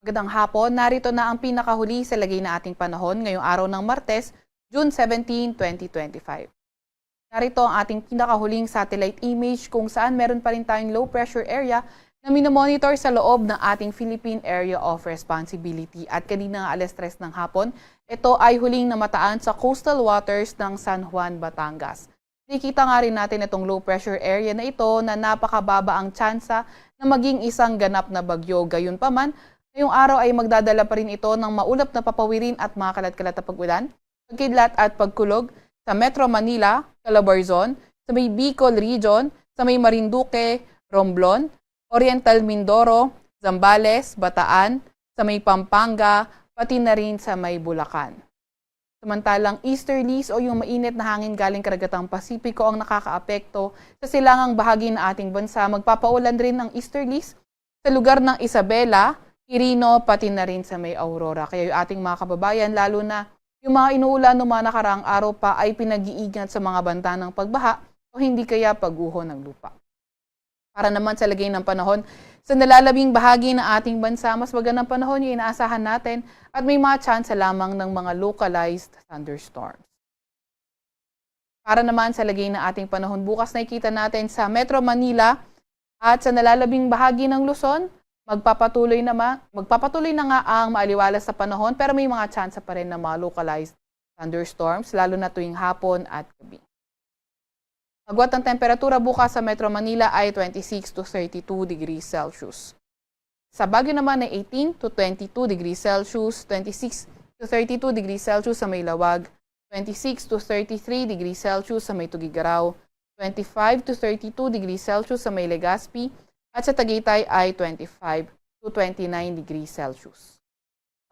Magandang hapon, narito na ang pinakahuli sa lagay na ating panahon ngayong araw ng Martes, June 17, 2025. Narito ang ating pinakahuling satellite image kung saan meron pa rin tayong low pressure area na minomonitor sa loob ng ating Philippine Area of Responsibility. At kanina nga alas 3 ng hapon, ito ay huling namataan sa coastal waters ng San Juan, Batangas. Nakikita nga rin natin itong low pressure area na ito na napakababa ang tsansa na maging isang ganap na bagyo. Gayunpaman, ngayong araw ay magdadala pa rin ito ng maulap na papawirin at mga kalat-kalat na pag-ulan, pagkidlat at pagkulog sa Metro Manila, Calabarzon, sa may Bicol Region, sa may Marinduque, Romblon, Oriental Mindoro, Zambales, Bataan, sa may Pampanga, pati na rin sa may Bulacan. Samantalang easterlies o yung mainit na hangin galing karagatang Pasipiko ang nakakaapekto sa silangang bahagi ng ating bansa. Magpapaulan rin ng easterlies sa lugar ng Isabela, Quirino, pati na rin sa may Aurora. Kaya yung ating mga kababayan, lalo na yung mga inuulan ng mga nakaraang araw pa ay pinag-iingat sa mga banta ng pagbaha o hindi kaya pagguho ng lupa. Para naman sa lagay ng panahon, sa nalalabing bahagi ng ating bansa, mas magandang panahon yung inaasahan natin at may mga chance lamang ng mga localized thunderstorms. Para naman sa lagay ng ating panahon, bukas nakikita natin sa Metro Manila at sa nalalabing bahagi ng Luzon, magpapatuloy na nga ang maaliwalas sa panahon pero may mga chance pa rin ng mga localized thunderstorms lalo na tuwing hapon at gabi. Agwat ang temperatura bukas sa Metro Manila ay 26 to 32 degrees Celsius. Sa Baguio naman ay 18 to 22 degrees Celsius, 26 to 32 degrees Celsius sa may Lawag, 26 to 33 degrees Celsius sa may Tugigaraw, 25 to 32 degrees Celsius sa may Legazpi, at sa Tagaytay ay 25 to 29 degrees Celsius.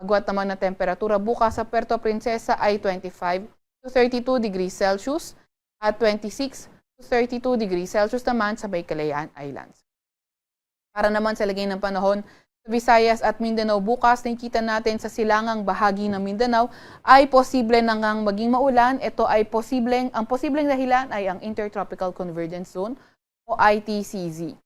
Agwat naman na temperatura bukas sa Puerto Princesa ay 25 to 32 degrees Celsius at 26 to 32 degrees Celsius naman sa may Kalayaan Islands. Para naman sa lagay ng panahon, sa Visayas at Mindanao bukas, nakikita natin sa silangang bahagi ng Mindanao ay posible na ngang maging maulan. Ito ay ang posibleng dahilan ay ang Intertropical Convergence Zone o ITCZ.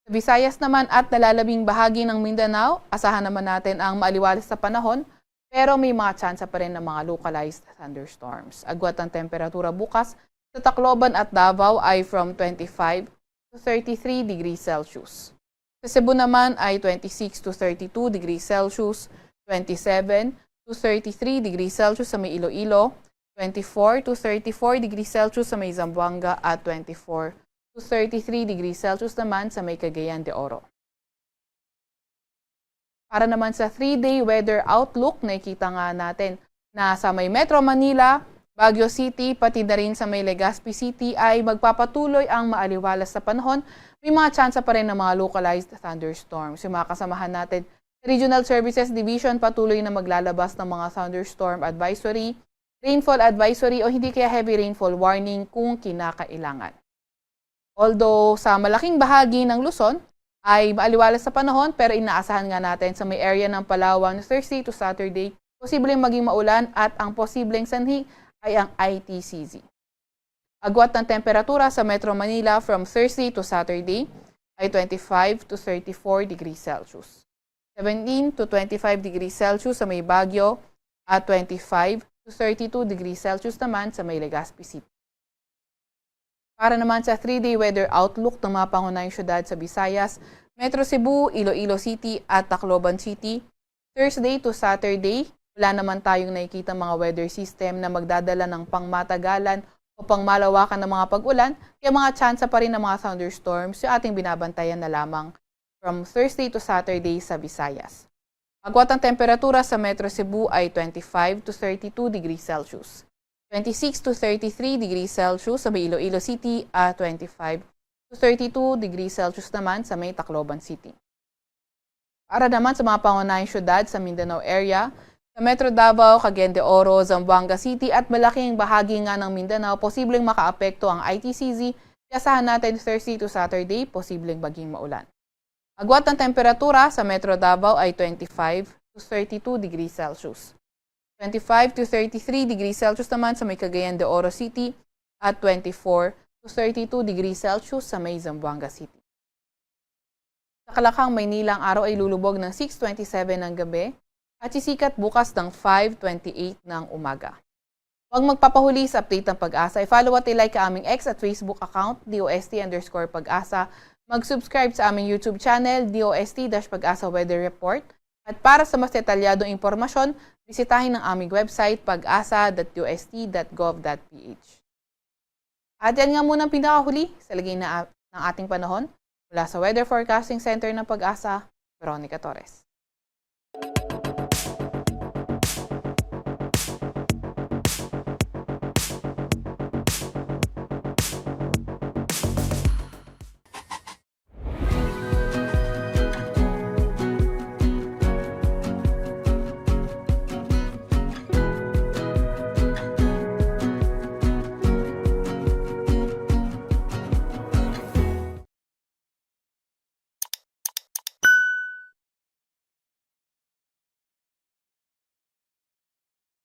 Sa Visayas naman at nalalabing bahagi ng Mindanao, asahan naman natin ang maaliwalas sa panahon, pero may mga tsansa pa rin ng mga localized thunderstorms. Agwat ang temperatura bukas sa Tacloban at Davao ay from 25 to 33 degrees Celsius. Sa Cebu naman ay 26 to 32 degrees Celsius, 27 to 33 degrees Celsius sa may Iloilo, 24 to 34 degrees Celsius sa may Zamboanga at 24 to 33 degrees Celsius naman sa may Cagayan de Oro. Para naman sa 3-day weather outlook, nakikita nga natin na sa may Metro Manila, Baguio City, pati na rin sa may Legazpi City ay magpapatuloy ang maaliwalas sa panahon. May mga tsansa pa rin ng mga localized thunderstorms. Yung mga kasamahan natin, Regional Services Division patuloy na maglalabas ng mga thunderstorm advisory, rainfall advisory o hindi kaya heavy rainfall warning kung kinakailangan. Although sa malaking bahagi ng Luzon ay maaliwalas sa panahon pero inaasahan nga natin sa may area ng Palawan Thursday to Saturday, posibleng maging maulan at ang posibleng sanhi ay ang ITCZ. Agwat ng temperatura sa Metro Manila from Thursday to Saturday ay 25 to 34 degrees Celsius. 17 to 25 degrees Celsius sa may Baguio at 25 to 32 degrees Celsius naman sa may Legazpi City. Para naman sa 3-day weather outlook ng mga pangunahing syudad sa Visayas, Metro Cebu, Iloilo City at Tacloban City, Thursday to Saturday, wala naman tayong nakikita mga weather system na magdadala ng pangmatagalan o pangmalawakan ng mga pag-ulan, kaya mga tsansa pa rin ng mga thunderstorms yung ating binabantayan na lamang from Thursday to Saturday sa Visayas. Agwat ang temperatura sa Metro Cebu ay 25 to 32 degrees Celsius. 26 to 33 degrees Celsius sa may Iloilo City at 25 to 32 degrees Celsius naman sa may Tacloban City. Para naman sa mga pangunahing syudad sa Mindanao area, sa Metro Davao, Cagayan de Oro, Zamboanga City at malaking bahagi nga ng Mindanao, posibleng makaapekto ang ITCZ. Asahan natin Thursday to Saturday, posibleng maging maulan. Agwat ng temperatura sa Metro Davao ay 25 to 32 degrees Celsius. 25 to 33 degrees Celsius naman sa may Cagayan de Oro City at 24 to 32 degrees Celsius sa may Zamboanga City. Sa Kalakang, Maynila, ang araw ay lulubog ng 6:27 ng gabi at sisikat bukas ng 5:28 ng umaga. Huwag magpapahuli sa update ng Pag-asa. I-follow at i-like ang aming X at Facebook account, DOST_Pag-asa. Mag-subscribe sa aming YouTube channel, DOST-Pag-asa Weather Report. At para sa mas detalyadong impormasyon, bisitahin ang aming website, pag-asa.dost.gov.ph. At yan nga muna ang pinakahuli sa lagay ng ating panahon. Mula sa Weather Forecasting Center ng Pag-asa, Veronica Torres.